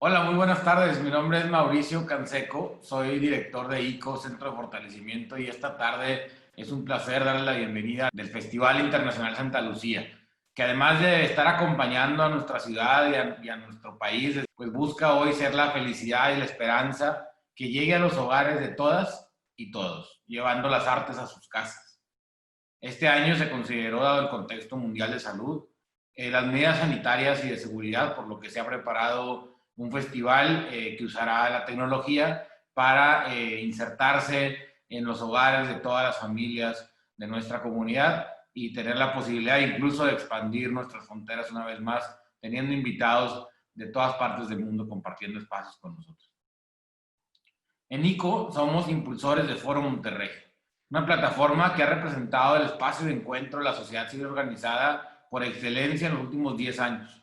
Hola, muy buenas tardes. Mi nombre es Mauricio Canseco, soy director de ICO, Centro de Fortalecimiento, y esta tarde es un placer darle la bienvenida del Festival Internacional Santa Lucía, que además de estar acompañando a nuestra ciudad y a nuestro país, pues busca hoy ser la felicidad y la esperanza que llegue a los hogares de todas y todos, llevando las artes a sus casas. Este año se consideró, dado el contexto mundial de salud, las medidas sanitarias y de seguridad, por lo que se ha preparado un festival que usará la tecnología para insertarse en los hogares de todas las familias de nuestra comunidad y tener la posibilidad incluso de expandir nuestras fronteras una vez más, teniendo invitados de todas partes del mundo compartiendo espacios con nosotros. En ICO somos impulsores de Foro Monterrey, una plataforma que ha representado el espacio de encuentro de la sociedad civil organizada por excelencia en los últimos 10 años.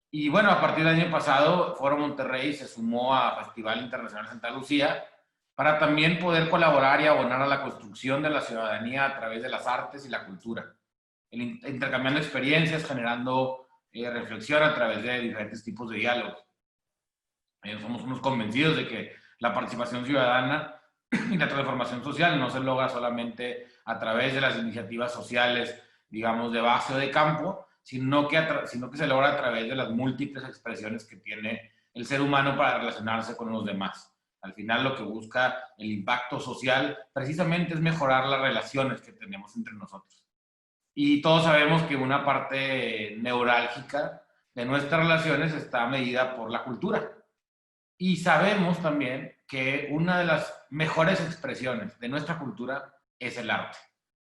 Y bueno, a partir del año pasado, Foro Monterrey se sumó a Festival Internacional Santa Lucía para también poder colaborar y abonar a la construcción de la ciudadanía a través de las artes y la cultura, intercambiando experiencias, generando reflexión a través de diferentes tipos de diálogos. Somos unos convencidos de que la participación ciudadana y la transformación social no se logra solamente a través de las iniciativas sociales, digamos, de base o de campo, sino que se logra a través de las múltiples expresiones que tiene el ser humano para relacionarse con los demás. Al final lo que busca el impacto social precisamente es mejorar las relaciones que tenemos entre nosotros. Y todos sabemos que una parte neurálgica de nuestras relaciones está medida por la cultura. Y sabemos también que una de las mejores expresiones de nuestra cultura es el arte.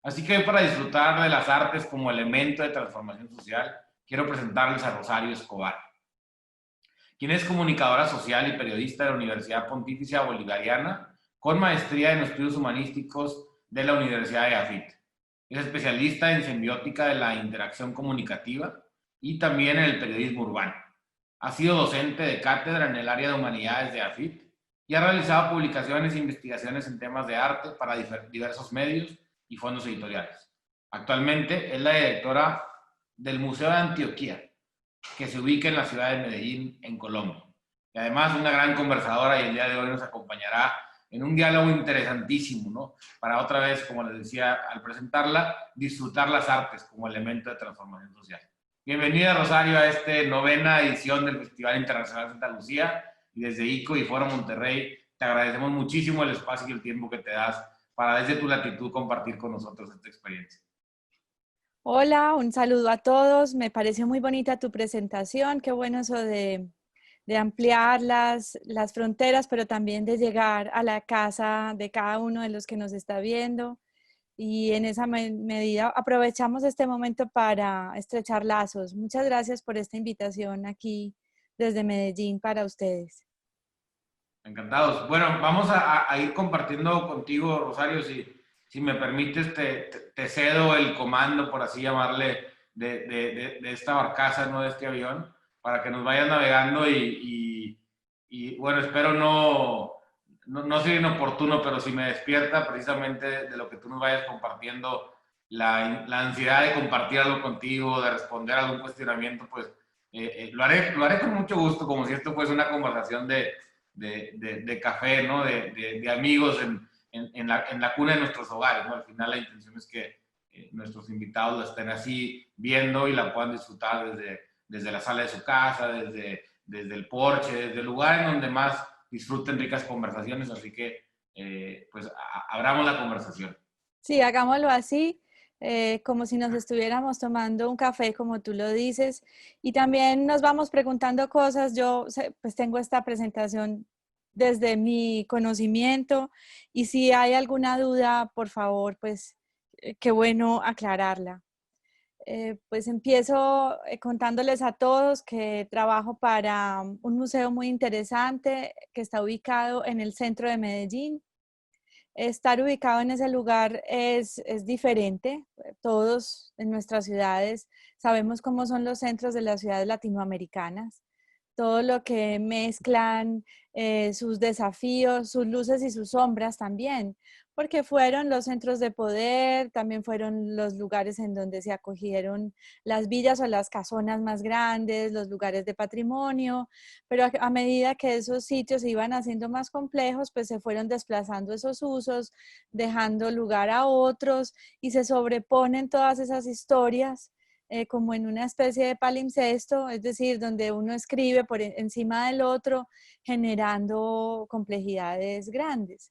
Así que para disfrutar de las artes como elemento de transformación social, quiero presentarles a Rosario Escobar, quien es comunicadora social y periodista de la Universidad Pontificia Bolivariana, con maestría en estudios humanísticos de la Universidad de AFIT. Es especialista en semiótica de la interacción comunicativa y también en el periodismo urbano. Ha sido docente de cátedra en el área de humanidades de AFIT y ha realizado publicaciones e investigaciones en temas de arte para diversos medios y fondos editoriales. Actualmente es la directora del Museo de Antioquía, que se ubica en la ciudad de Medellín, en Colombia. Y además una gran conversadora, y el día de hoy nos acompañará en un diálogo interesantísimo, ¿no? Para otra vez, como les decía al presentarla, disfrutar las artes como elemento de transformación social. Bienvenida, Rosario, a esta novena edición del Festival Internacional Santa Lucía, y desde ICO y Foro Monterrey te agradecemos muchísimo el espacio y el tiempo que te das para desde tu latitud compartir con nosotros esta experiencia. Hola, un saludo a todos. Me pareció muy bonita tu presentación. Qué bueno eso de ampliar las fronteras, pero también de llegar a la casa de cada uno de los que nos está viendo. Y en esa medida aprovechamos este momento para estrechar lazos. Muchas gracias por esta invitación aquí desde Medellín para ustedes. Encantados. Bueno, vamos a ir compartiendo contigo, Rosario, si me permites, te cedo el comando, por así llamarle, de esta barcaza, ¿no? De este avión, para que nos vayas navegando y bueno, espero no ser inoportuno, pero si me despierta precisamente de lo que tú nos vayas compartiendo, la ansiedad de compartir algo contigo, de responder a algún cuestionamiento, pues lo haré con mucho gusto, como si esto fuese una conversación de café, ¿no? De amigos en la cuna de nuestros hogares, ¿no? Al final la intención es que nuestros invitados la estén así viendo y la puedan disfrutar desde la sala de su casa, desde el porche, desde el lugar en donde más disfruten ricas conversaciones, así que pues abramos la conversación. Sí, hagámoslo así, como si nos estuviéramos tomando un café, como tú lo dices, y también nos vamos preguntando cosas. Pues tengo esta presentación desde mi conocimiento y si hay alguna duda, por favor, pues qué bueno aclararla. Pues empiezo contándoles a todos que trabajo para un museo muy interesante que está ubicado en el centro de Medellín. Estar ubicado en ese lugar es diferente. Todos en nuestras ciudades sabemos cómo son los centros de las ciudades latinoamericanas. Todo lo que mezclan sus desafíos, sus luces y sus sombras también, porque fueron los centros de poder, también fueron los lugares en donde se acogieron las villas o las casonas más grandes, los lugares de patrimonio, pero a medida que esos sitios se iban haciendo más complejos, pues se fueron desplazando esos usos, dejando lugar a otros y se sobreponen todas esas historias como en una especie de palimpsesto, es decir, donde uno escribe por encima del otro, generando complejidades grandes.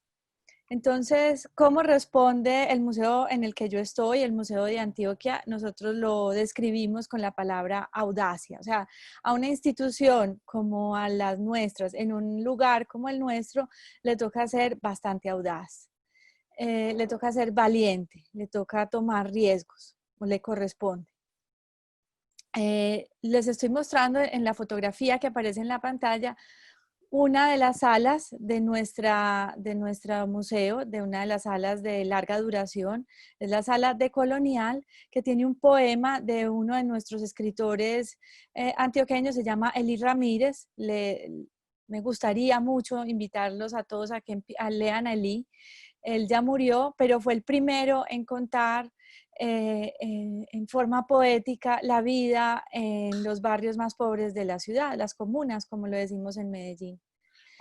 Entonces, ¿cómo responde el museo en el que yo estoy, el Museo de Antioquia? Nosotros lo describimos con la palabra audacia, o sea, a una institución como a las nuestras, en un lugar como el nuestro, le toca ser bastante audaz, le toca ser valiente, le toca tomar riesgos, o le corresponde. Les estoy mostrando en la fotografía que aparece en la pantalla una de las salas de nuestro museo, de una de las salas de larga duración, es la sala de Colonial, que tiene un poema de uno de nuestros escritores antioqueños, se llama Elí Ramírez. Me gustaría mucho invitarlos a todos a que lean a Elí. Él ya murió, pero fue el primero en contar en forma poética la vida en los barrios más pobres de la ciudad, las comunas, como lo decimos en Medellín.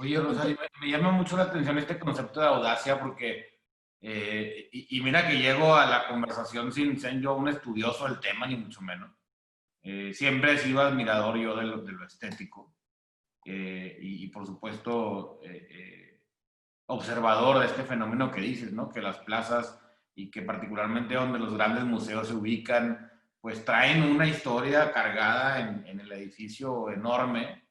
Oye, Rosario, me llama mucho la atención este concepto de audacia porque, y mira que llego a la conversación sin ser yo un estudioso del tema, ni mucho menos. Siempre he sido admirador yo de lo estético y, por supuesto, observador de este fenómeno que dices, ¿no? Que las plazas y que particularmente donde los grandes museos se ubican, pues traen una historia cargada en el edificio enorme.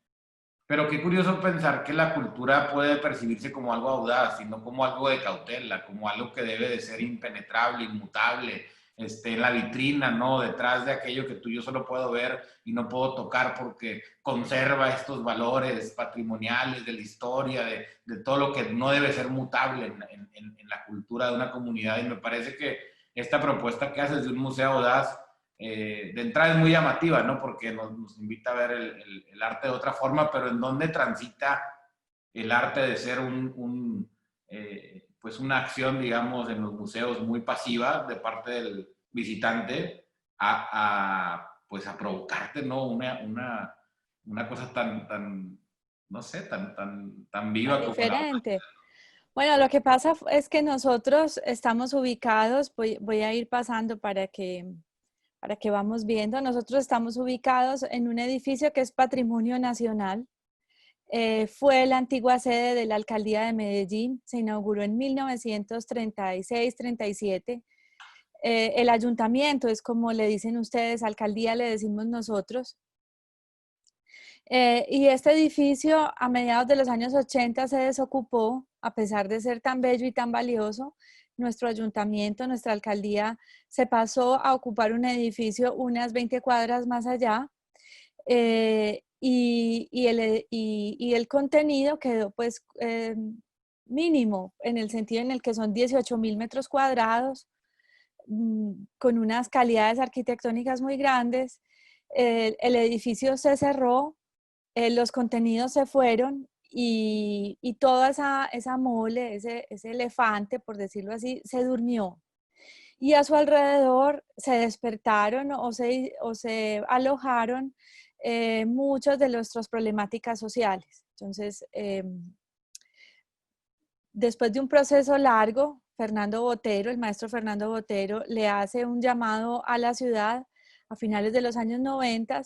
Pero qué curioso pensar que la cultura puede percibirse como algo audaz, sino como algo de cautela, como algo que debe de ser impenetrable, inmutable, en la vitrina, ¿no? Detrás de aquello que tú yo solo puedo ver y no puedo tocar porque conserva estos valores patrimoniales de la historia, de todo lo que no debe ser mutable en la cultura de una comunidad. Y me parece que esta propuesta que haces de un museo audaz de entrada es muy llamativa, ¿no? Porque nos invita a ver el arte de otra forma, pero en dónde transita el arte de ser pues una acción, digamos, en los museos muy pasiva de parte del visitante pues a provocarte, ¿no? Una cosa tan, no sé, tan Tan viva como la otra. diferente. Bueno, lo que pasa es que nosotros estamos ubicados, voy a ir pasando para que vamos viendo, nosotros estamos ubicados en un edificio que es Patrimonio Nacional. Fue la antigua sede de la Alcaldía de Medellín, se inauguró en 1936-37. El ayuntamiento es como le dicen ustedes, alcaldía le decimos nosotros. Y este edificio a mediados de los años 80 se desocupó, a pesar de ser tan bello y tan valioso. Nuestro ayuntamiento, nuestra alcaldía, se pasó a ocupar un edificio unas 20 cuadras más allá. Y el contenido quedó pues mínimo, en el sentido en el que son 18.000 metros cuadrados, con unas calidades arquitectónicas muy grandes. El edificio se cerró, los contenidos se fueron y toda esa mole, ese elefante, por decirlo así, se durmió. Y a su alrededor se despertaron o se alojaron muchas de nuestras problemáticas sociales. Entonces, después de un proceso largo, Fernando Botero, el maestro Fernando Botero, le hace un llamado a la ciudad a finales de los años 90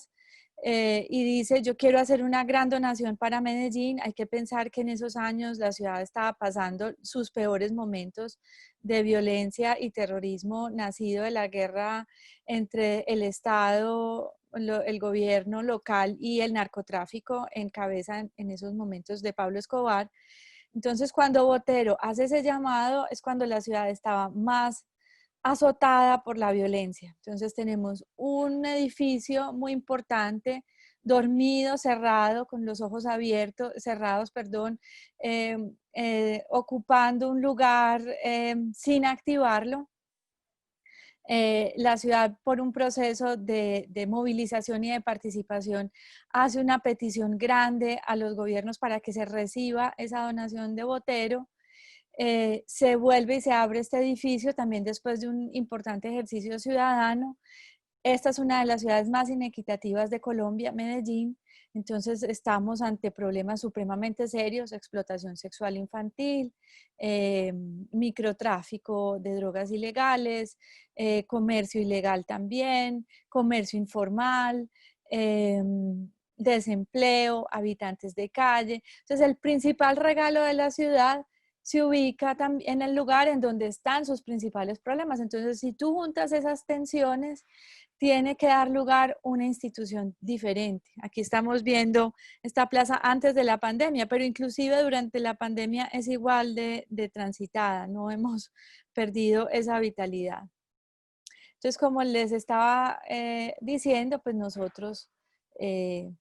y dice, yo quiero hacer una gran donación para Medellín. Hay que pensar que en esos años la ciudad estaba pasando sus peores momentos de violencia y terrorismo nacido de la guerra entre el Estado, el gobierno local y el narcotráfico en cabeza en esos momentos de Pablo Escobar. Entonces, cuando Botero hace ese llamado es cuando la ciudad estaba más azotada por la violencia. Entonces tenemos un edificio muy importante, dormido, cerrado, con los ojos abiertos, cerrados, perdón, ocupando un lugar sin activarlo. La ciudad, por un proceso de movilización y de participación, hace una petición grande a los gobiernos para que se reciba esa donación de Botero. se vuelve y se abre este edificio también después de un importante ejercicio ciudadano. Esta es una de las ciudades más inequitativas de Colombia, Medellín. Entonces estamos ante problemas supremamente serios: explotación sexual infantil, microtráfico de drogas ilegales, comercio ilegal también, comercio informal, desempleo, habitantes de calle. Entonces el principal regalo de la ciudad se ubica también en el lugar en donde están sus principales problemas. Entonces, si tú juntas esas tensiones, tiene que dar lugar una institución diferente. Aquí estamos viendo esta plaza antes de la pandemia, pero inclusive durante la pandemia es igual de transitada, no hemos perdido esa vitalidad. Entonces, como les estaba diciendo, pues nosotros, ¿qué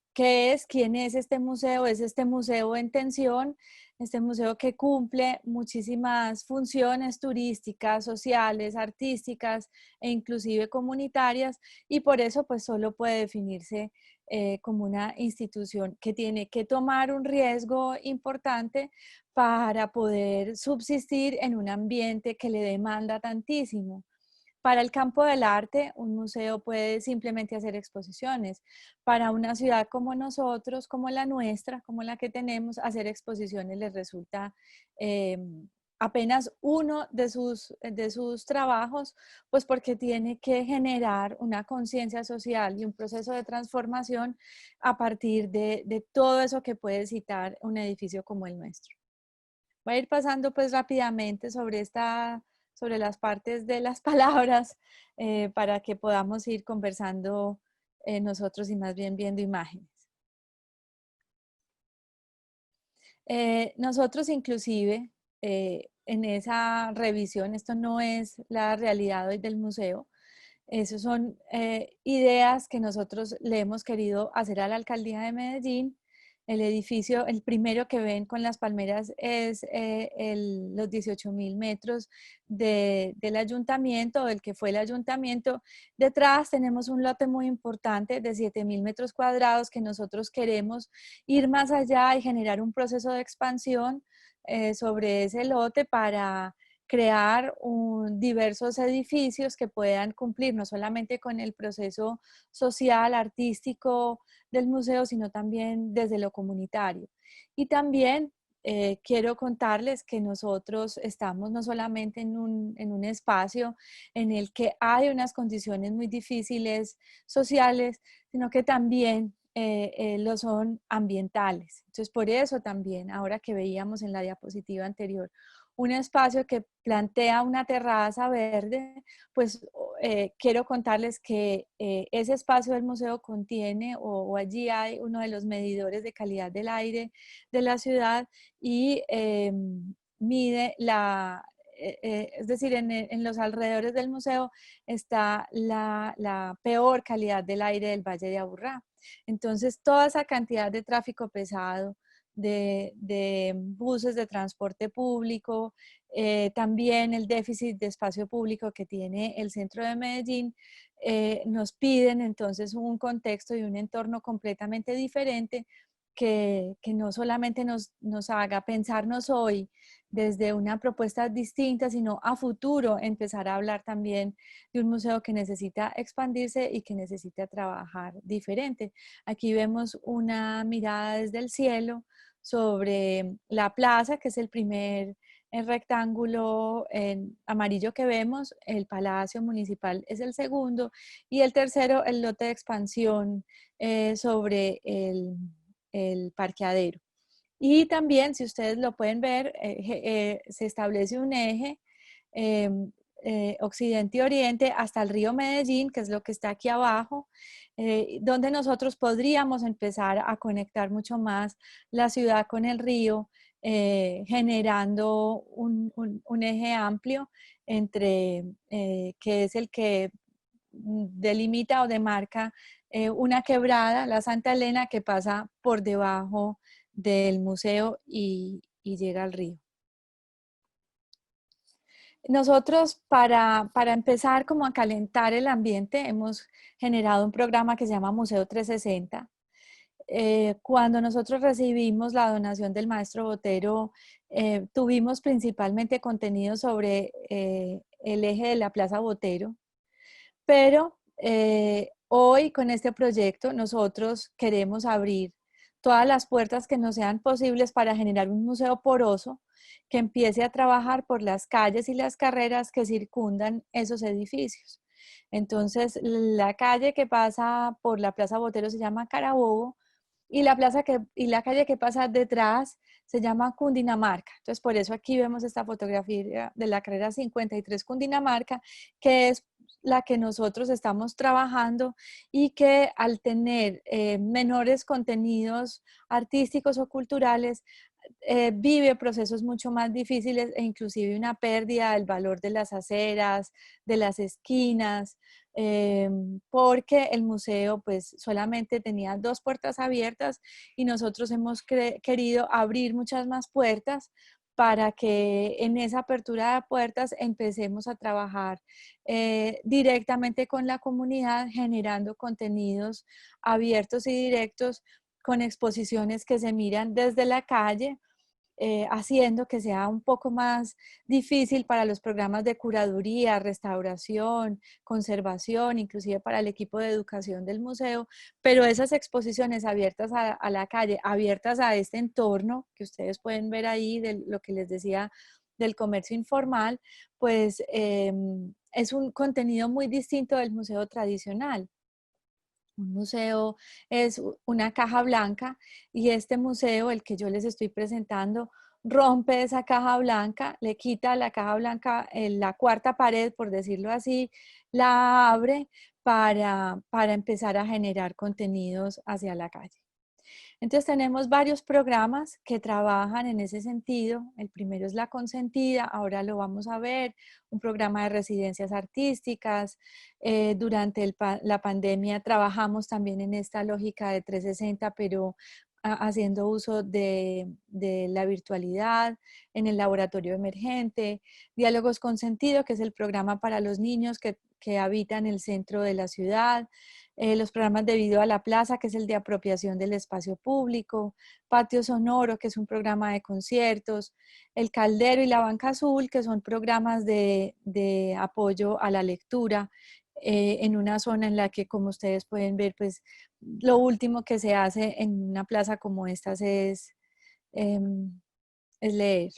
es? ¿Quién es este museo? Es este museo en tensión, este museo que cumple muchísimas funciones turísticas, sociales, artísticas e inclusive comunitarias, y por eso pues solo puede definirse como una institución que tiene que tomar un riesgo importante para poder subsistir en un ambiente que le demanda tantísimo. Para el campo del arte, un museo puede simplemente hacer exposiciones. Para una ciudad como nosotros, como la nuestra, como la que tenemos, hacer exposiciones les resulta eh, apenas uno de sus trabajos, pues porque tiene que generar una conciencia social y un proceso de transformación a partir de todo eso que puede citar un edificio como el nuestro. Voy a ir pasando pues rápidamente sobre las partes de las palabras para que podamos ir conversando nosotros y más bien viendo imágenes. Nosotros inclusive en esa revisión, esto no es la realidad hoy del museo, esas son ideas que nosotros le hemos querido hacer a la alcaldía de Medellín. El edificio, el primero que ven con las palmeras es los 18.000 metros del ayuntamiento, del que fue el ayuntamiento. Detrás tenemos un lote muy importante de 7.000 metros cuadrados que nosotros queremos ir más allá y generar un proceso de expansión sobre ese lote para crear diversos edificios que puedan cumplir no solamente con el proceso social, artístico del museo, sino también desde lo comunitario. Y también quiero contarles que nosotros estamos no solamente en un espacio en el que hay unas condiciones muy difíciles sociales, sino que también lo son ambientales. Entonces, por eso también, ahora que veíamos en la diapositiva anterior, un espacio que plantea una terraza verde, pues quiero contarles que ese espacio del museo contiene o allí hay uno de los medidores de calidad del aire de la ciudad y mide es decir, en los alrededores del museo está la peor calidad del aire del Valle de Aburrá. Entonces, toda esa cantidad de tráfico pesado, de buses de transporte público, también el déficit de espacio público que tiene el centro de Medellín, nos piden entonces un contexto y un entorno completamente diferente que no solamente nos haga pensarnos hoy desde una propuesta distinta, sino a futuro empezar a hablar también de un museo que necesita expandirse y que necesita trabajar diferente. Aquí vemos una mirada desde el cielo sobre la plaza, que es el primer rectángulo en amarillo que vemos. El Palacio Municipal es el segundo y el tercero el lote de expansión sobre el parqueadero. Y también, si ustedes lo pueden ver, se establece un eje eh, occidente y oriente hasta el río Medellín, que es lo que está aquí abajo, donde nosotros podríamos empezar a conectar mucho más la ciudad con el río, generando un eje amplio entre, que es el que delimita o demarca una quebrada, la Santa Elena, que pasa por debajo del museo y llega al río. Nosotros para empezar como a calentar el ambiente hemos generado un programa que se llama Museo 360. cuando nosotros recibimos la donación del maestro Botero, tuvimos principalmente contenido sobre el eje de la Plaza Botero, pero hoy con este proyecto nosotros queremos abrir todas las puertas que nos sean posibles para generar un museo poroso que empiece a trabajar por las calles y las carreras que circundan esos edificios. Entonces, la calle que pasa por la Plaza Botero se llama Carabobo y la calle que pasa detrás se llama Cundinamarca. Entonces, por eso aquí vemos esta fotografía de la carrera 53 Cundinamarca, que es la que nosotros estamos trabajando y que al tener menores contenidos artísticos o culturales, vive procesos mucho más difíciles e inclusive una pérdida del valor de las aceras, de las esquinas, porque el museo pues solamente tenía 2 puertas abiertas y nosotros hemos querido abrir muchas más puertas para que en esa apertura de puertas empecemos a trabajar directamente con la comunidad, generando contenidos abiertos y directos con exposiciones que se miran desde la calle, haciendo que sea un poco más difícil para los programas de curaduría, restauración, conservación, inclusive para el equipo de educación del museo, pero esas exposiciones abiertas a la calle, abiertas a este entorno que ustedes pueden ver ahí, de lo que les decía del comercio informal, pues es un contenido muy distinto del museo tradicional. Un museo es una caja blanca y este museo, el que yo les estoy presentando, rompe esa caja blanca, le quita la caja blanca, la cuarta pared, por decirlo así, la abre para empezar a generar contenidos hacia la calle. Entonces tenemos varios programas que trabajan en ese sentido. El primero es La Consentida, ahora lo vamos a ver, un programa de residencias artísticas. Durante la pandemia trabajamos también en esta lógica de 360, pero haciendo uso de la virtualidad en el laboratorio emergente. Diálogos con Sentido, que es el programa para los niños que habitan el centro de la ciudad. Los programas de Video a la Plaza, que es el de apropiación del espacio público, Patio Sonoro, que es un programa de conciertos, El Caldero y la Banca Azul, que son programas de apoyo a la lectura, en una zona en la que, como ustedes pueden ver, pues lo último que se hace en una plaza como estas es leer.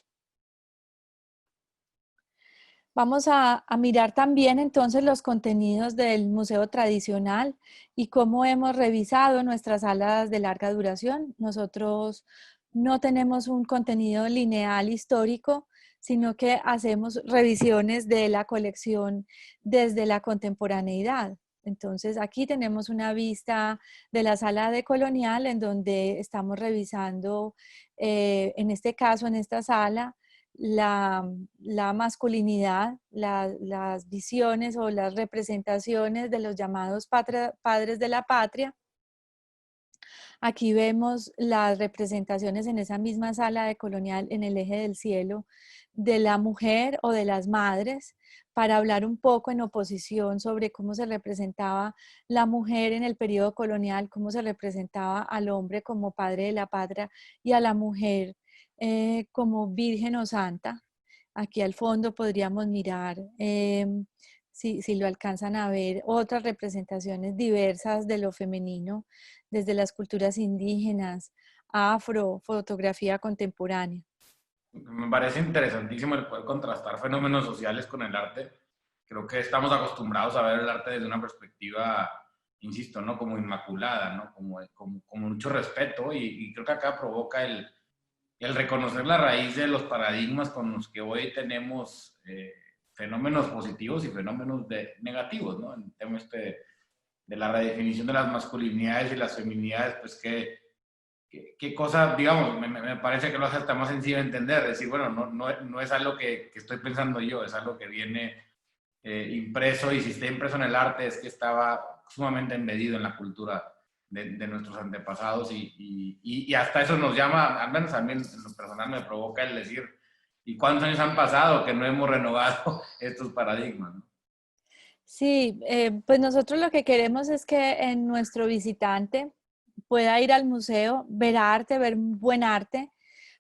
Vamos a mirar también entonces los contenidos del museo tradicional y cómo hemos revisado nuestras salas de larga duración. Nosotros no tenemos un contenido lineal histórico, sino que hacemos revisiones de la colección desde la contemporaneidad. Entonces aquí tenemos una vista de la sala de colonial en donde estamos revisando, en este caso, en esta sala, la masculinidad, las visiones o las representaciones de los llamados padres de la patria. Aquí vemos las representaciones en esa misma sala de colonial en el eje del cielo de la mujer o de las madres, para hablar un poco en oposición sobre cómo se representaba la mujer en el periodo colonial, cómo se representaba al hombre como padre de la patria y a la mujer como virgen o santa. Aquí al fondo podríamos mirar, si lo alcanzan a ver, otras representaciones diversas de lo femenino, desde las culturas indígenas, afro, fotografía contemporánea. Me parece interesantísimo el poder contrastar fenómenos sociales con el arte. Creo que estamos acostumbrados a ver el arte desde una perspectiva, insisto, ¿no? Como inmaculada, ¿no? Como mucho respeto y creo que acá provoca el reconocer la raíz de los paradigmas con los que hoy tenemos fenómenos positivos y fenómenos negativos, ¿no? El tema de la redefinición de las masculinidades y las feminidades, pues qué cosa, digamos, me parece que lo hace hasta más sencillo de entender, decir, bueno, no es algo que estoy pensando yo, es algo que viene impreso, y si está impreso en el arte es que estaba sumamente embedido en la cultura de nuestros antepasados y hasta eso nos llama, al menos a mí en lo personal me provoca el decir, ¿y cuántos años han pasado que no hemos renovado estos paradigmas, ¿no? Sí, pues nosotros lo que queremos es que en nuestro visitante pueda ir al museo, ver arte, ver buen arte,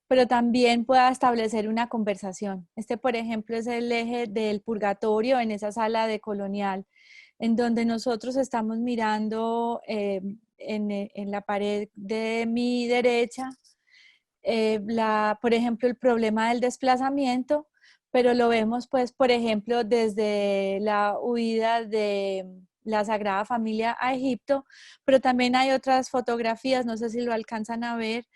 pero también pueda establecer una conversación. Este, por ejemplo, es el eje del purgatorio en esa sala de colonial, en donde nosotros estamos mirando en la pared de mi derecha, por ejemplo, el problema del desplazamiento, pero lo vemos, pues, por ejemplo, desde la huida de la Sagrada Familia a Egipto, pero también hay otras fotografías, no sé si lo alcanzan a ver,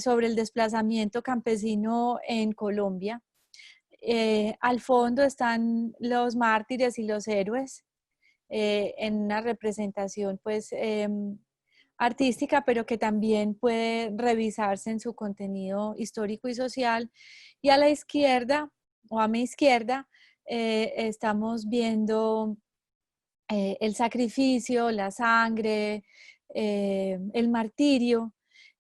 sobre el desplazamiento campesino en Colombia. Al fondo están los mártires y los héroes en una representación, pues, artística, pero que también puede revisarse en su contenido histórico y social. Y a la izquierda, o a mi izquierda, estamos viendo el sacrificio, la sangre, el martirio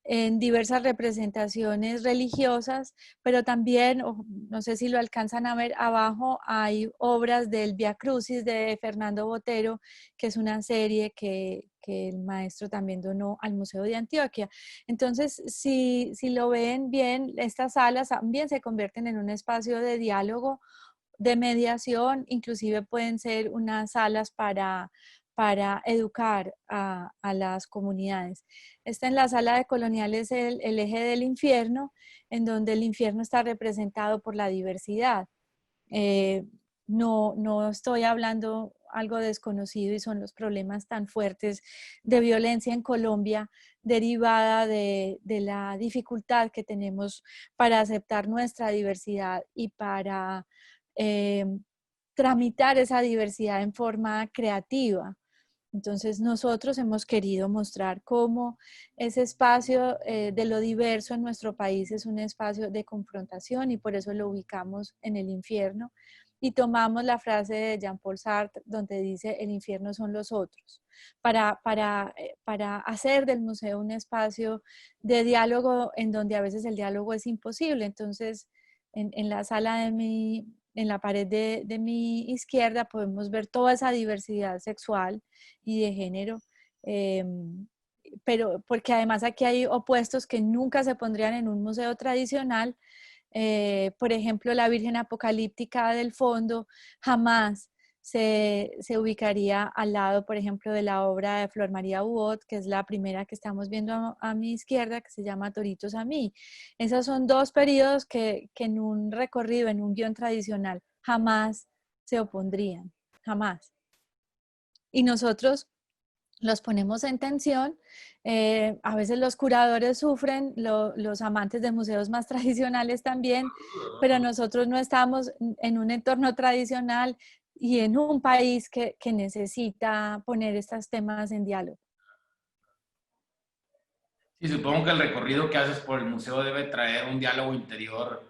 en diversas representaciones religiosas, pero también, no sé si lo alcanzan a ver, abajo hay obras del Vía Crucis de Fernando Botero, que es una serie que el maestro también donó al Museo de Antioquia. Entonces, si lo ven bien, estas salas también se convierten en un espacio de diálogo, de mediación, inclusive pueden ser unas salas para educar a las comunidades. Esta en la sala de colonial es el eje del infierno, en donde el infierno está representado por la diversidad. Eh, no estoy hablando algo desconocido y son los problemas tan fuertes de violencia en Colombia derivada de la dificultad que tenemos para aceptar nuestra diversidad y para eh, tramitar esa diversidad en forma creativa. Entonces nosotros hemos querido mostrar cómo ese espacio de lo diverso en nuestro país es un espacio de confrontación y por eso lo ubicamos en el infierno y tomamos la frase de Jean-Paul Sartre donde dice el infierno son los otros, para hacer del museo un espacio de diálogo en donde a veces el diálogo es imposible. Entonces en la sala en la pared de mi izquierda podemos ver toda esa diversidad sexual y de género, pero porque además aquí hay opuestos que nunca se pondrían en un museo tradicional. Por ejemplo, la Virgen Apocalíptica del fondo jamás se ubicaría al lado, por ejemplo, de la obra de Flor María Ubot, que es la primera que estamos viendo a mi izquierda, que se llama Toritos a mí. Esos son dos periodos que en un recorrido, en un guión tradicional, jamás se opondrían, jamás. Y nosotros los ponemos en tensión. A veces los curadores sufren, los amantes de museos más tradicionales también, pero nosotros no estamos en un entorno tradicional y en un país que necesita poner estos temas en diálogo. Sí, supongo que el recorrido que haces por el museo debe traer un diálogo interior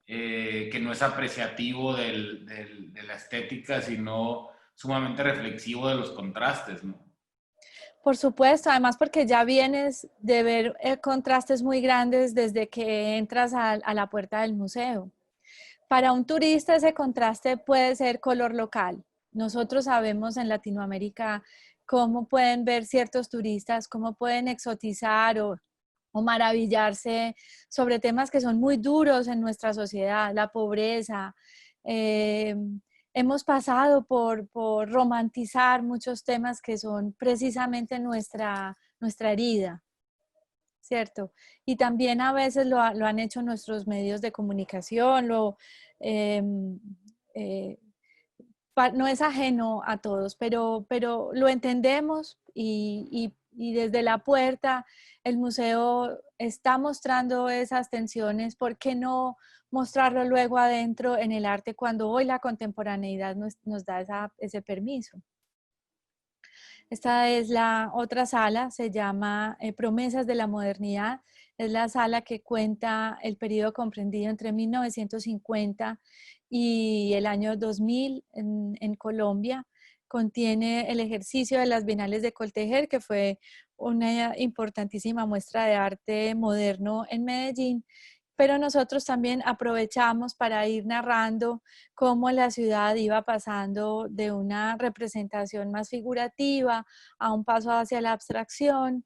que no es apreciativo de la estética, sino sumamente reflexivo de los contrastes, ¿no? Por supuesto, además porque ya vienes de ver contrastes muy grandes desde que entras a la puerta del museo. Para un turista ese contraste puede ser color local. Nosotros sabemos en Latinoamérica cómo pueden ver ciertos turistas, cómo pueden exotizar o maravillarse sobre temas que son muy duros en nuestra sociedad, la pobreza. Eh, Hemos pasado por romantizar muchos temas que son precisamente nuestra herida, ¿cierto? Y también a veces lo han hecho nuestros medios de comunicación, eh, eh, no es ajeno a todos, pero lo entendemos y desde la puerta el museo está mostrando esas tensiones. ¿Por qué no mostrarlo luego adentro en el arte cuando hoy la contemporaneidad nos da ese permiso? Esta es la otra sala, se llama Promesas de la Modernidad. Es la sala que cuenta el periodo comprendido entre 1950 y el año 2000 en Colombia. Contiene el ejercicio de las Bienales de Coltejer, que fue una importantísima muestra de arte moderno en Medellín, pero nosotros también aprovechamos para ir narrando cómo la ciudad iba pasando de una representación más figurativa a un paso hacia la abstracción,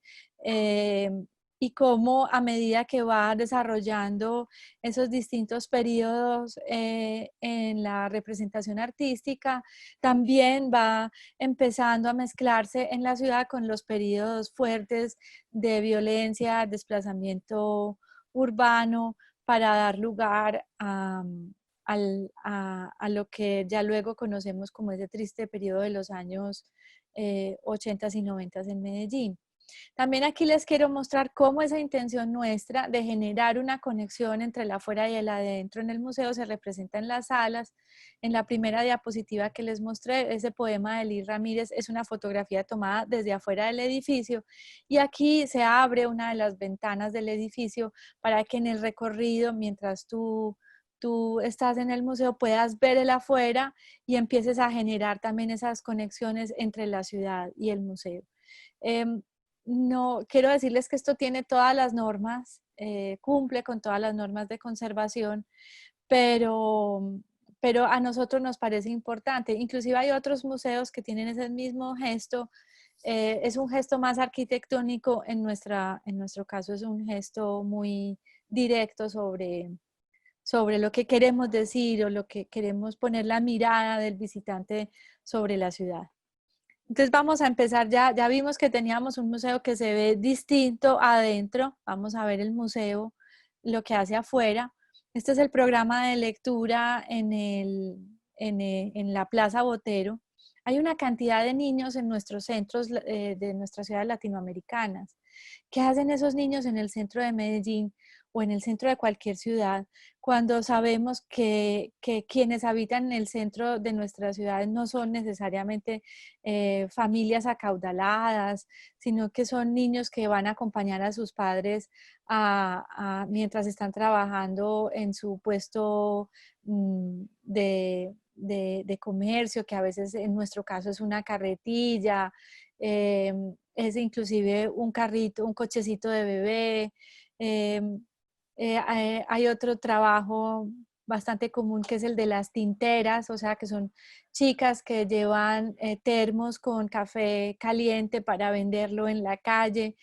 y cómo a medida que va desarrollando esos distintos periodos en la representación artística, también va empezando a mezclarse en la ciudad con los periodos fuertes de violencia, desplazamiento urbano, para dar lugar a lo que ya luego conocemos como ese triste periodo de los años 80 y 90 en Medellín. También aquí les quiero mostrar cómo esa intención nuestra de generar una conexión entre el afuera y el adentro en el museo se representa en las salas. En la primera diapositiva que les mostré, ese poema de Lee Ramírez es una fotografía tomada desde afuera del edificio, y aquí se abre una de las ventanas del edificio para que en el recorrido, mientras tú estás en el museo, puedas ver el afuera y empieces a generar también esas conexiones entre la ciudad y el museo. Em, no, quiero decirles que esto tiene todas las normas, cumple con todas las normas de conservación, pero, pero a nosotros nos parece importante. Inclusive hay otros museos que tienen ese mismo gesto. Es un gesto más arquitectónico, en nuestro caso es un gesto muy directo sobre lo que queremos decir o lo que queremos poner la mirada del visitante sobre la ciudad. Entonces vamos a empezar, ya vimos que teníamos un museo que se ve distinto adentro, vamos a ver el museo, lo que hace afuera. Este es el programa de lectura en la Plaza Botero. Hay una cantidad de niños en nuestros centros de nuestras ciudades latinoamericanas. ¿Qué hacen esos niños en el centro de Medellín o en el centro de cualquier ciudad cuando sabemos que quienes habitan en el centro de nuestras ciudades no son necesariamente familias acaudaladas, sino que son niños que van a acompañar a sus padres mientras están trabajando en su puesto de comercio, que a veces en nuestro caso es una carretilla, es inclusive un carrito, un cochecito de bebé. Hay otro trabajo bastante común que es el de las tinteras, o sea que son chicas que llevan termos con café caliente para venderlo en la calle.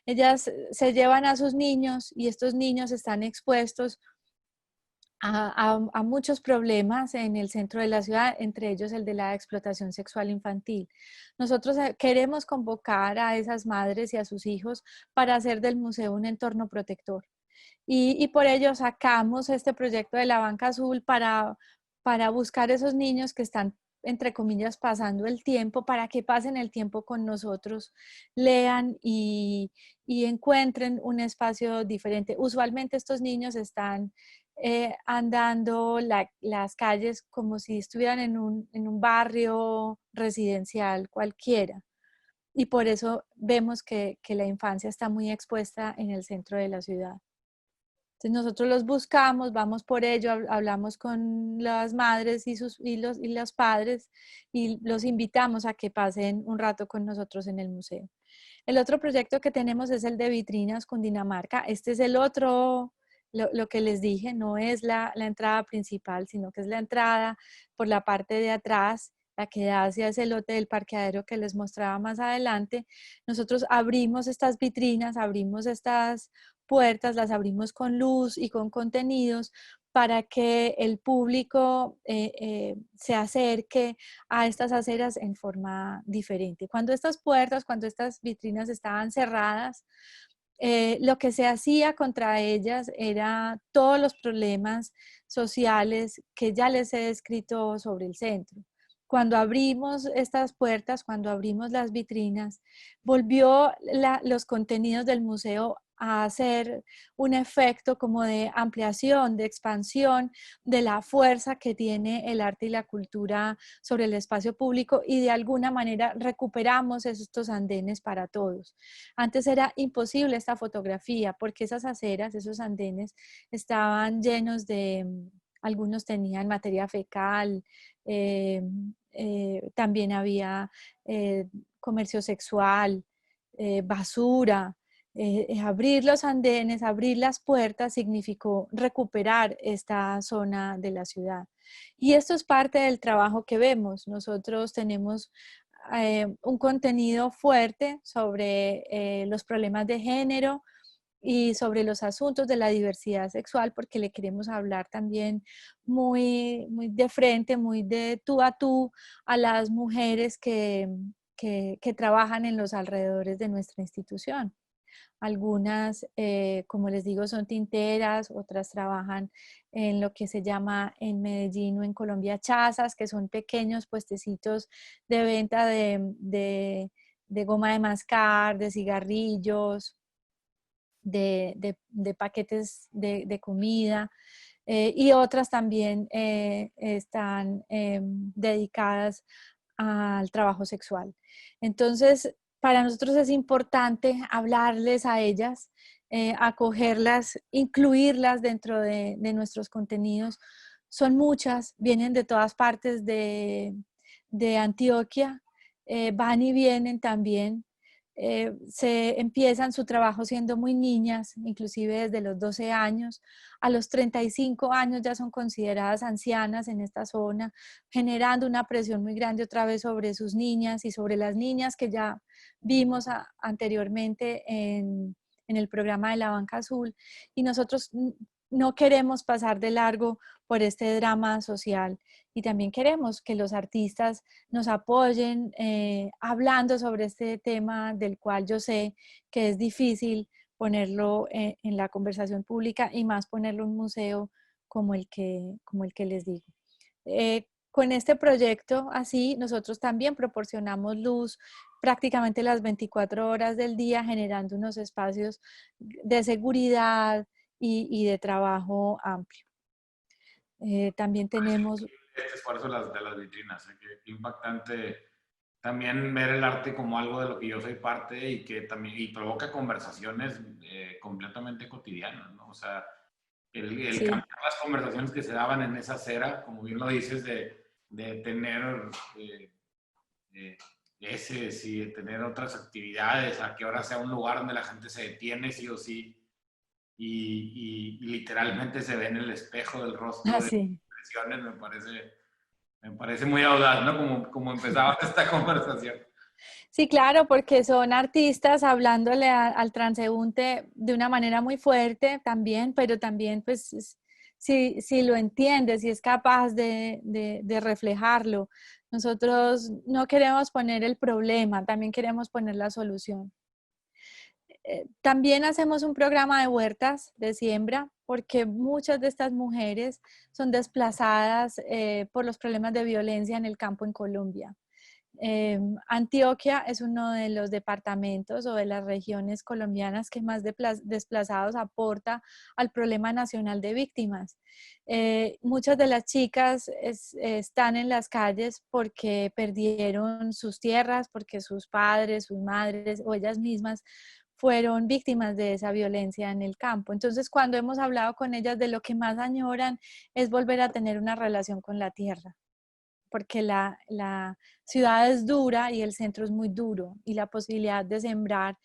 Ellas se llevan a sus niños y estos niños están expuestos a muchos problemas en el centro de la ciudad, entre ellos el de la explotación sexual infantil. Nosotros queremos convocar a esas madres y a sus hijos para hacer del museo un entorno protector. Y por ello sacamos este proyecto de la Banca Azul para buscar esos niños que están, entre comillas, pasando el tiempo, para que pasen el tiempo con nosotros, lean y encuentren un espacio diferente. Usualmente estos niños están andando las calles como si estuvieran en un barrio residencial cualquiera. Y por eso vemos que la infancia está muy expuesta en el centro de la ciudad. Entonces nosotros los buscamos, vamos por ello, hablamos con las madres y los padres y los invitamos a que pasen un rato con nosotros en el museo. El otro proyecto que tenemos es el de Vitrinas Cundinamarca. Este es el otro, lo que les dije, no es la entrada principal, sino que es la entrada por la parte de atrás, la que da hacia ese lote del parqueadero que les mostraba más adelante. Nosotros abrimos estas vitrinas, abrimos estas puertas, las abrimos con luz y con contenidos para que el público se acerque a estas aceras en forma diferente. Cuando estas puertas, cuando estas vitrinas estaban cerradas, lo que se hacía contra ellas era todos los problemas sociales que ya les he descrito sobre el centro. Cuando abrimos estas puertas, cuando abrimos las vitrinas, volvió los contenidos del museo a hacer un efecto como de ampliación, de expansión de la fuerza que tiene el arte y la cultura sobre el espacio público, y de alguna manera recuperamos estos andenes para todos. Antes era imposible esta fotografía porque esas aceras, esos andenes estaban llenos de, algunos tenían materia fecal, eh, también había comercio sexual, basura. Abrir los andenes, abrir las puertas significó recuperar esta zona de la ciudad. Y esto es parte del trabajo que vemos. Nosotros tenemos un contenido fuerte sobre los problemas de género y sobre los asuntos de la diversidad sexual, porque le queremos hablar también muy de frente, muy de tú a tú a las mujeres que trabajan en los alrededores de nuestra institución. Algunas, como les digo, son tinteras, otras trabajan en lo que se llama en Medellín o en Colombia chazas, que son pequeños puestecitos de venta de goma de mascar, de cigarrillos, de paquetes de comida. Y otras también están dedicadas al trabajo sexual. Entonces, para nosotros es importante hablarles a ellas, acogerlas, incluirlas dentro de nuestros contenidos. Son muchas, vienen de todas partes de Antioquia, van y vienen también. Se empiezan su trabajo siendo muy niñas, inclusive desde los 12 años. A los 35 años ya son consideradas ancianas en esta zona, generando una presión muy grande otra vez sobre sus niñas y sobre las niñas que ya vimos anteriormente en el programa de la Banca Azul. Y nosotros no queremos pasar de largo por este drama social y también queremos que los artistas nos apoyen hablando sobre este tema del cual yo sé que es difícil ponerlo en la conversación pública y más ponerlo en un museo como el que les digo. Con este proyecto así, nosotros también proporcionamos luz prácticamente las 24 horas del día, generando unos espacios de seguridad y de trabajo amplio. También tenemos... Este esfuerzo de las vitrinas, qué impactante también ver el arte como algo de lo que yo soy parte y que también y provoca conversaciones completamente cotidianas, ¿no? O sea, el Sí. cambiar las conversaciones que se daban en esa acera, como bien lo dices, de tener ese, sí, de tener otras actividades, a que ahora sea un lugar donde la gente se detiene sí o sí y literalmente se ve en el espejo del rostro de Así. expresiones, me parece muy audaz, ¿no? Como empezaba esta conversación. Sí, claro, porque son artistas hablándole al transeúnte de una manera muy fuerte también, pero también pues si lo entiende, si es capaz de reflejarlo. Nosotros no queremos poner el problema, también queremos poner la solución. También hacemos un programa de huertas de siembra porque muchas de estas mujeres son desplazadas por los problemas de violencia en el campo en Colombia. Antioquia es uno de los departamentos o de las regiones colombianas que más desplazados aporta al problema nacional de víctimas. Muchas de las chicas están en las calles porque perdieron sus tierras, porque sus padres, sus madres o ellas mismas fueron víctimas de esa violencia en el campo. Entonces, cuando hemos hablado con ellas, de lo que más añoran es volver a tener una relación con la tierra, porque la ciudad es dura y el centro es muy duro y la posibilidad de sembrar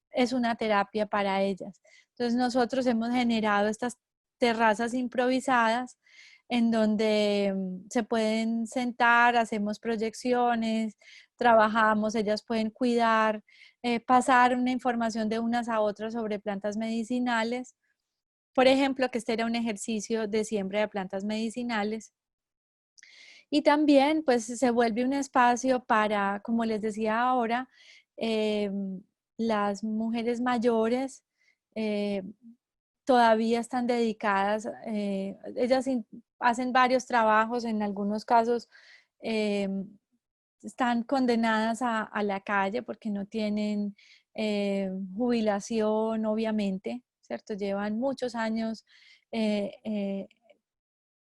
es una terapia para ellas. Entonces nosotros hemos generado estas terrazas improvisadas en donde se pueden sentar, hacemos proyecciones, trabajamos, ellas pueden cuidar, pasar una información de unas a otras sobre plantas medicinales. Por ejemplo, que este era un ejercicio de siembra de plantas medicinales. Y también pues se vuelve un espacio para, como les decía ahora, las mujeres mayores eh, todavía están dedicadas, ellas hacen varios trabajos, en algunos casos están condenadas a la calle porque no tienen jubilación, obviamente, ¿cierto? Llevan muchos años eh, eh,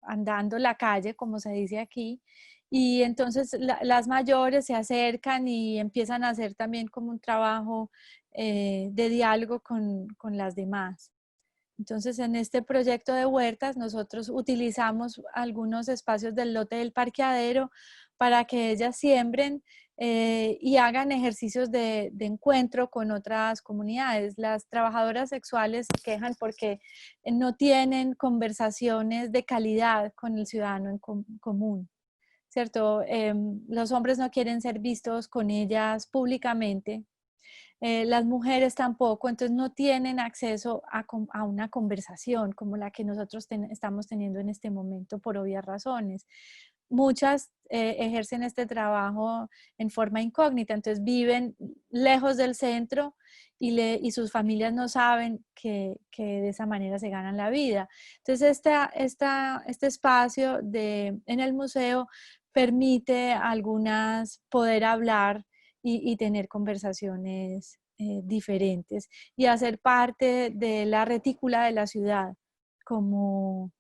andando la calle, como se dice aquí, y entonces las mayores se acercan y empiezan a hacer también como un trabajo de diálogo con las demás. Entonces, en este proyecto de huertas, nosotros utilizamos algunos espacios del lote del parqueadero para que ellas siembren y hagan ejercicios de encuentro con otras comunidades. Las trabajadoras sexuales se quejan porque no tienen conversaciones de calidad con el ciudadano en común, ¿cierto? Los hombres no quieren ser vistos con ellas públicamente, las mujeres tampoco, entonces no tienen acceso a una conversación como la que nosotros estamos teniendo en este momento por obvias razones. Muchas ejercen este trabajo en forma incógnita, entonces viven lejos del centro y sus familias no saben que de esa manera se ganan la vida. Entonces este espacio en el museo permite a algunas poder hablar y tener conversaciones diferentes y hacer parte de la retícula de la ciudad como,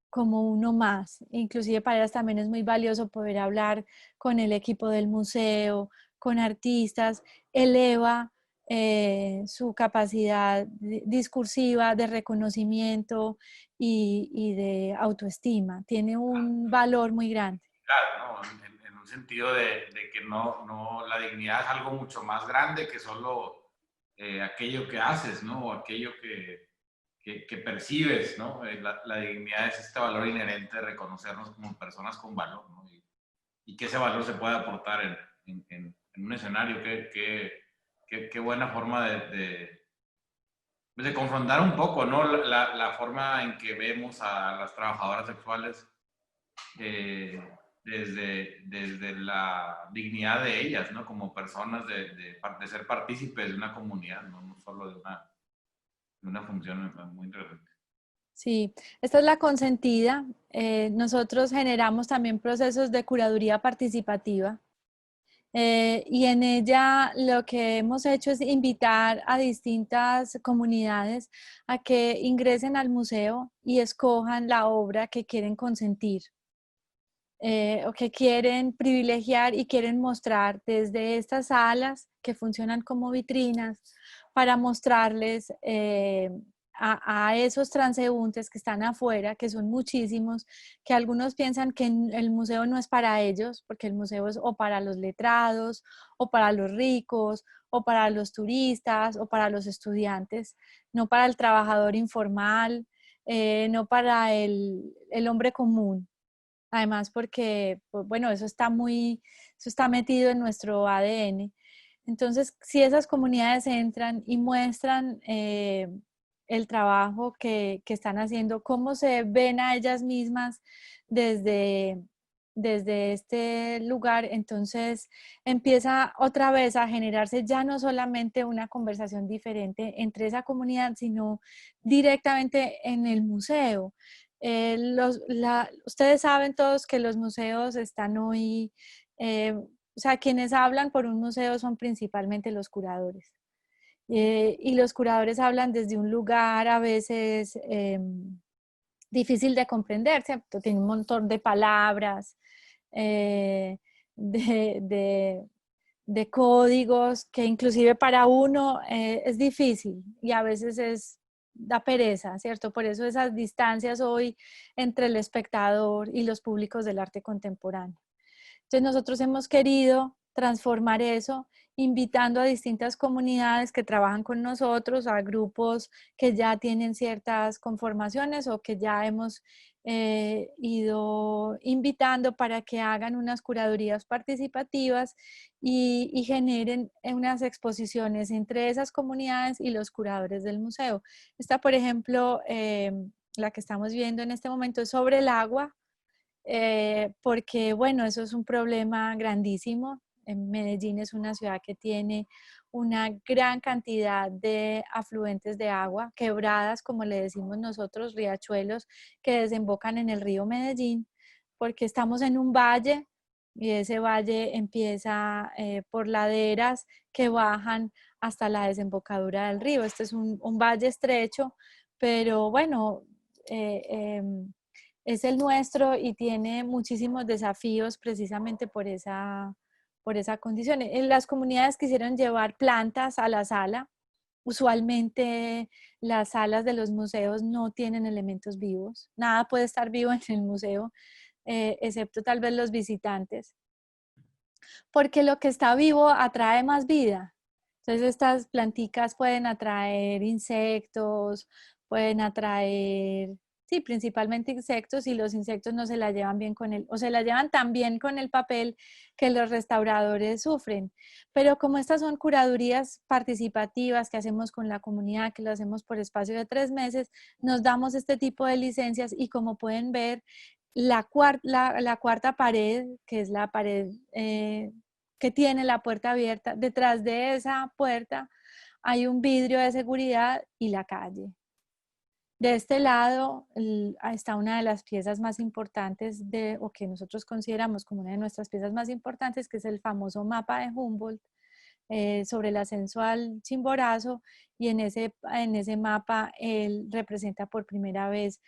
como uno más. Inclusive para ellas también es muy valioso poder hablar con el equipo del museo, con artistas, eleva su capacidad discursiva de reconocimiento y de autoestima. Tiene un valor muy grande. Claro, ¿no? En un sentido de que la dignidad es algo mucho más grande que solo aquello que haces, ¿no? O aquello que percibes, ¿no? La dignidad es este valor inherente de reconocernos como personas con valor, ¿no? Y que ese valor se pueda aportar en un escenario. Qué buena forma de confrontar un poco, ¿no? La forma en que vemos a las trabajadoras sexuales eh, desde la dignidad de ellas, ¿no? Como personas de ser partícipes de una comunidad, ¿no? No solo de una función muy interesante. Sí, esta es la consentida. Nosotros generamos también procesos de curaduría participativa y en ella lo que hemos hecho es invitar a distintas comunidades a que ingresen al museo y escojan la obra que quieren consentir. O que quieren privilegiar y quieren mostrar desde estas salas que funcionan como vitrinas para mostrarles a esos transeúntes que están afuera, que son muchísimos, que algunos piensan que el museo no es para ellos, porque el museo es o para los letrados, o para los ricos, o para los turistas, o para los estudiantes, no para el trabajador informal, no para el hombre común. Además, porque, pues, bueno, eso está metido en nuestro ADN. Entonces, si esas comunidades entran y muestran el trabajo que están haciendo, cómo se ven a ellas mismas desde, desde este lugar, entonces empieza otra vez a generarse ya no solamente una conversación diferente entre esa comunidad, sino directamente en el museo. Ustedes saben todos que los museos están hoy, o sea, quienes hablan por un museo son principalmente los curadores. Y los curadores hablan desde un lugar a veces difícil de comprender, ¿cierto? Tiene un montón de palabras, eh, de, de- de códigos que inclusive para uno es difícil y a veces da pereza, ¿cierto? Por eso esas distancias hoy entre el espectador y los públicos del arte contemporáneo. Entonces nosotros hemos querido transformar eso, invitando a distintas comunidades que trabajan con nosotros, a grupos que ya tienen ciertas conformaciones o que ya hemos ido invitando para que hagan unas curadurías participativas y generen unas exposiciones entre esas comunidades y los curadores del museo. Esta, por ejemplo, la que estamos viendo en este momento es sobre el agua, porque bueno, eso es un problema grandísimo. En Medellín es una ciudad que tiene una gran cantidad de afluentes de agua, quebradas, como le decimos nosotros, riachuelos que desembocan en el río Medellín, porque estamos en un valle y ese valle empieza por laderas que bajan hasta la desembocadura del río. Este es un valle estrecho, pero bueno, eh, em, es el nuestro y tiene muchísimos desafíos precisamente por esa condición. En las comunidades quisieron llevar plantas a la sala. Usualmente las salas de los museos no tienen elementos vivos. Nada puede estar vivo en el museo, excepto tal vez los visitantes. porque lo que está vivo atrae más vida. Entonces estas planticas pueden atraer insectos, pueden atraer, sí, principalmente insectos, y los insectos no se la llevan bien con o se la llevan tan bien con el papel que los restauradores sufren. Pero como estas son curadurías participativas que hacemos con la comunidad, que lo hacemos por espacio de 3 meses, nos damos este tipo de licencias y como pueden ver, la cuarta pared, que es la pared que tiene la puerta abierta, detrás de esa puerta hay un vidrio de seguridad y la calle. De este lado está una de las piezas más importantes o que nosotros consideramos como una de nuestras piezas más importantes, que es el famoso mapa de Humboldt sobre el ascenso al Chimborazo, y en ese mapa él representa por primera vez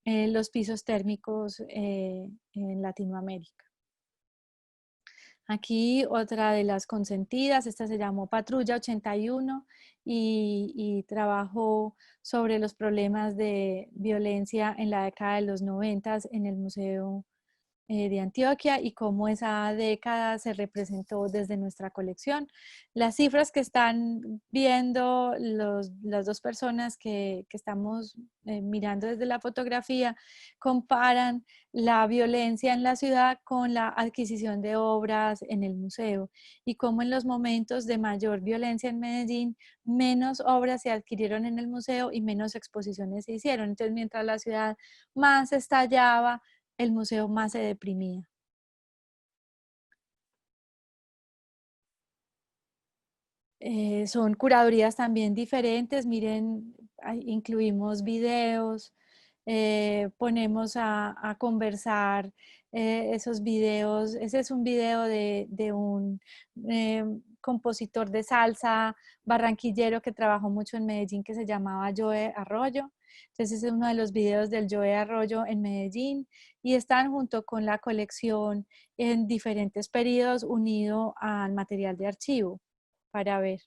los pisos térmicos en Latinoamérica. Aquí otra de las consentidas, esta se llamó Patrulla 81 y trabajó sobre los problemas de violencia en la década de los 90 en el Museo de Antioquia y cómo esa década se representó desde nuestra colección. Las cifras que están viendo las dos personas que estamos mirando desde la fotografía comparan la violencia en la ciudad con la adquisición de obras en el museo y cómo en los momentos de mayor violencia en Medellín menos obras se adquirieron en el museo y menos exposiciones se hicieron. Entonces, mientras la ciudad más estallaba, el museo más se deprimía. Son curadurías también diferentes, miren, incluimos videos, ponemos a conversar esos videos. Ese es un video de un compositor de salsa barranquillero que trabajó mucho en Medellín, que se llamaba Joe Arroyo. Entonces es uno de los videos del Joe Arroyo en Medellín y están junto con la colección en diferentes periodos unido al material de archivo para ver.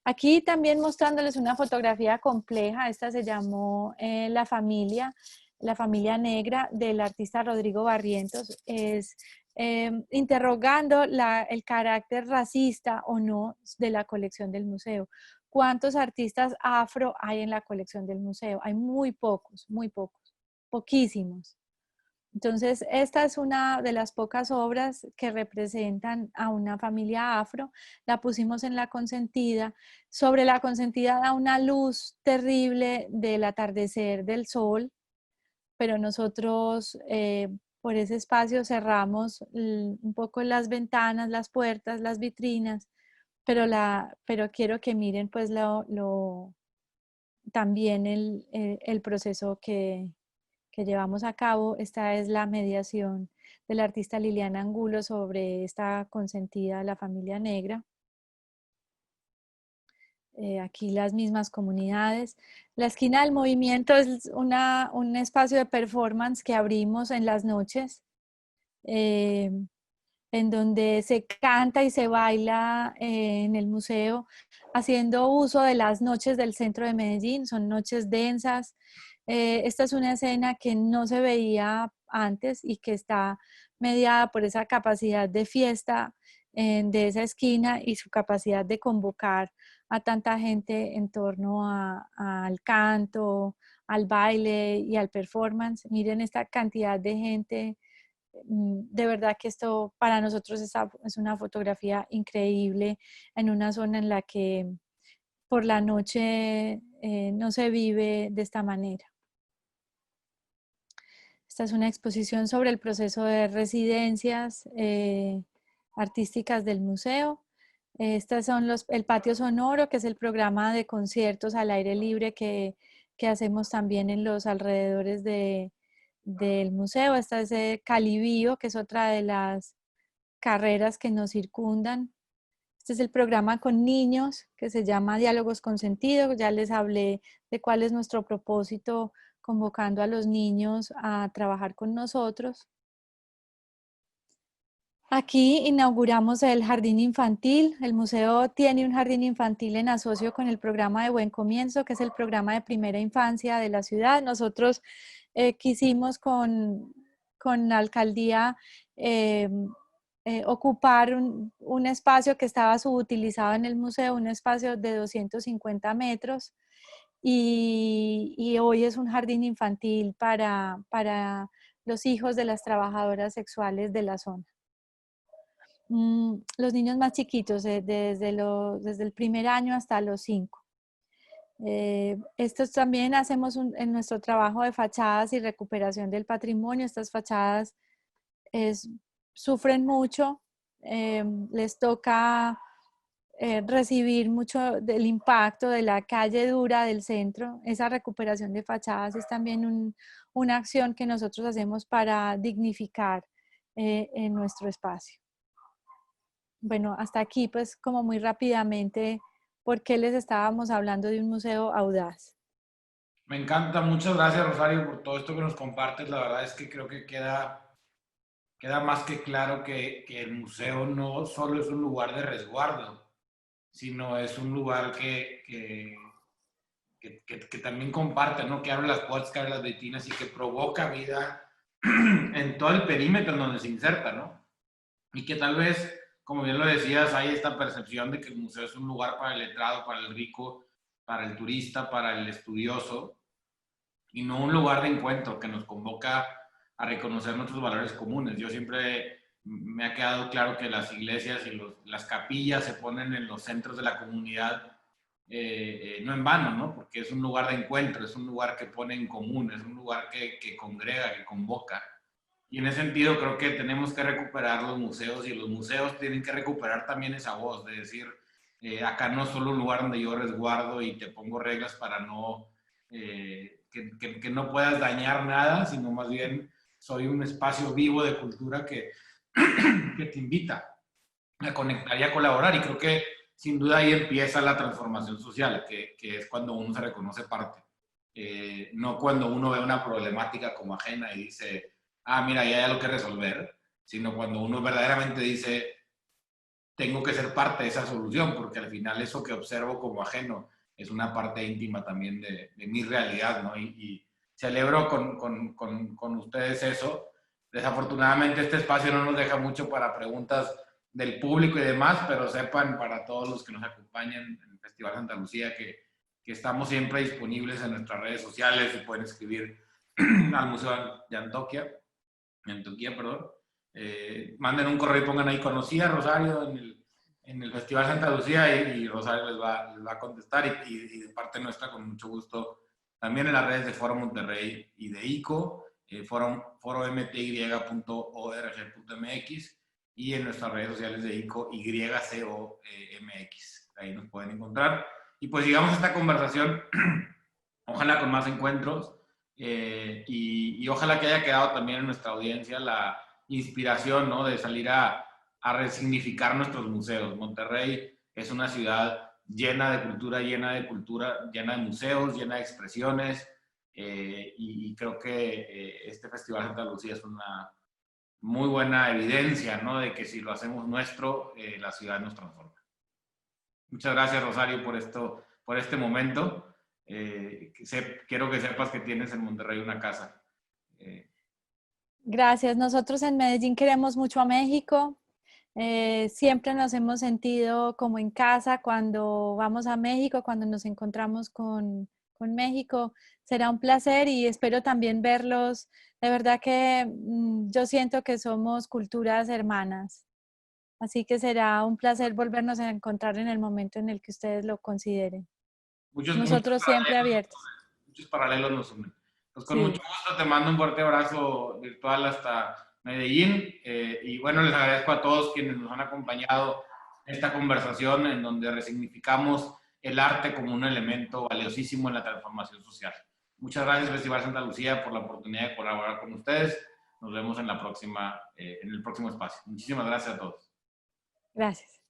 Aquí también mostrándoles una fotografía compleja. Esta se llamó La familia negra, del artista Rodrigo Barrientos. Es interrogando el carácter racista o no de la colección del museo. ¿Cuántos artistas afro hay en la colección del museo? Hay muy pocos, poquísimos. Entonces, esta es una de las pocas obras que representan a una familia afro. La pusimos en la consentida. Sobre la consentida da una luz terrible del atardecer del sol, pero nosotros por ese espacio cerramos un poco las ventanas, las puertas, las vitrinas, pero quiero que miren pues también el proceso que llevamos a cabo. Esta es la mediación de la artista Liliana Angulo sobre esta consentida, la familia negra. Aquí las mismas comunidades. La esquina del movimiento es un espacio de performance que abrimos en las noches, en donde se canta y se baila en el museo, haciendo uso de las noches del centro de Medellín. Son noches densas. Esta es una escena que no se veía antes y que está mediada por esa capacidad de fiesta de esa esquina y su capacidad de convocar a tanta gente en torno al canto, al baile y al performance. Miren esta cantidad de gente. De verdad que esto para nosotros es una fotografía increíble en una zona en la que por la noche no se vive de esta manera. Esta es una exposición sobre el proceso de residencias artísticas del museo. Estas son el patio sonoro, que es el programa de conciertos al aire libre que hacemos también en los alrededores del museo. Esta es Calibío, que es otra de las carreras que nos circundan. Este es el programa con niños que se llama Diálogos con Sentido. Ya les hablé de cuál es nuestro propósito convocando a los niños a trabajar con nosotros. Aquí inauguramos el jardín infantil. El museo tiene un jardín infantil en asocio con el programa de Buen Comienzo, que es el programa de primera infancia de la ciudad. Nosotros quisimos con la alcaldía ocupar un espacio que estaba subutilizado en el museo, un espacio de 250 metros, y hoy es un jardín infantil para los hijos de las trabajadoras sexuales de la zona. Los niños más chiquitos, desde el primer año hasta los 5. Estos también hacemos en nuestro trabajo de fachadas y recuperación del patrimonio. Estas fachadas sufren mucho, les toca recibir mucho del impacto de la calle dura del centro. Esa recuperación de fachadas es también una acción que nosotros hacemos para dignificar en nuestro espacio. Bueno, hasta aquí pues como muy rápidamente, ¿por qué les estábamos hablando de un museo audaz? Me encanta, muchas gracias Rosario por todo esto que nos compartes. La verdad es que creo que queda más que claro que el museo no solo es un lugar de resguardo, sino es un lugar que también comparte, ¿no? Que abre las puertas, que abre las vitrinas y que provoca vida en todo el perímetro en donde se inserta, ¿no? Y que tal vez, como bien lo decías, hay esta percepción de que el museo es un lugar para el letrado, para el rico, para el turista, para el estudioso, y no un lugar de encuentro que nos convoca a reconocer nuestros valores comunes. Yo siempre me ha quedado claro que las iglesias y las capillas se ponen en los centros de la comunidad, no en vano, ¿no? Porque es un lugar de encuentro, es un lugar que pone en común, es un lugar que congrega, que convoca. Y en ese sentido creo que tenemos que recuperar los museos y los museos tienen que recuperar también esa voz de decir, acá no es solo un lugar donde yo resguardo y te pongo reglas para no, que no puedas dañar nada, sino más bien soy un espacio vivo de cultura que te invita a conectar y a colaborar. Y creo que sin duda ahí empieza la transformación social, que es cuando uno se reconoce parte. No cuando uno ve una problemática como ajena y dice, ah, mira, ya hay algo que resolver, sino cuando uno verdaderamente dice, tengo que ser parte de esa solución, porque al final eso que observo como ajeno es una parte íntima también de mi realidad, ¿no? Y celebro con ustedes eso. Desafortunadamente este espacio no nos deja mucho para preguntas del público y demás, pero sepan para todos los que nos acompañan en el Festival Santa Lucía que estamos siempre disponibles en nuestras redes sociales y pueden escribir al Museo de Antioquia, perdón. Manden un correo y pongan ahí, conocí a Rosario en el Festival Santa Lucía y Rosario les va a contestar y de parte nuestra con mucho gusto también en las redes de Foro Monterrey y de ICO, foromty.org.mx y en nuestras redes sociales de ICO YCOMX. Ahí nos pueden encontrar. Y pues sigamos esta conversación, ojalá con más encuentros y ojalá que haya quedado también en nuestra audiencia la inspiración, ¿no? De salir a resignificar nuestros museos. Monterrey es una ciudad llena de cultura, llena de museos, llena de expresiones y creo que este Festival Santa Lucía es una muy buena evidencia, ¿no? De que si lo hacemos nuestro, la ciudad nos transforma. Muchas gracias, Rosario, por este momento. Quiero que sepas que tienes en Monterrey una casa. Gracias. Nosotros en Medellín queremos mucho a México. Siempre nos hemos sentido como en casa cuando vamos a México, cuando nos encontramos con México. Será un placer y espero también verlos. De verdad que yo siento que somos culturas hermanas. Así que será un placer volvernos a encontrar en el momento en el que ustedes lo consideren. Nosotros siempre abiertos. Muchos paralelos nos unen. Pues con Sí. mucho gusto te mando un fuerte abrazo virtual hasta Medellín y bueno, les agradezco a todos quienes nos han acompañado en esta conversación en donde resignificamos el arte como un elemento valiosísimo en la transformación social. Muchas gracias Festival Santa Lucía por la oportunidad de colaborar con ustedes. Nos vemos en el próximo espacio. Muchísimas gracias a todos. Gracias.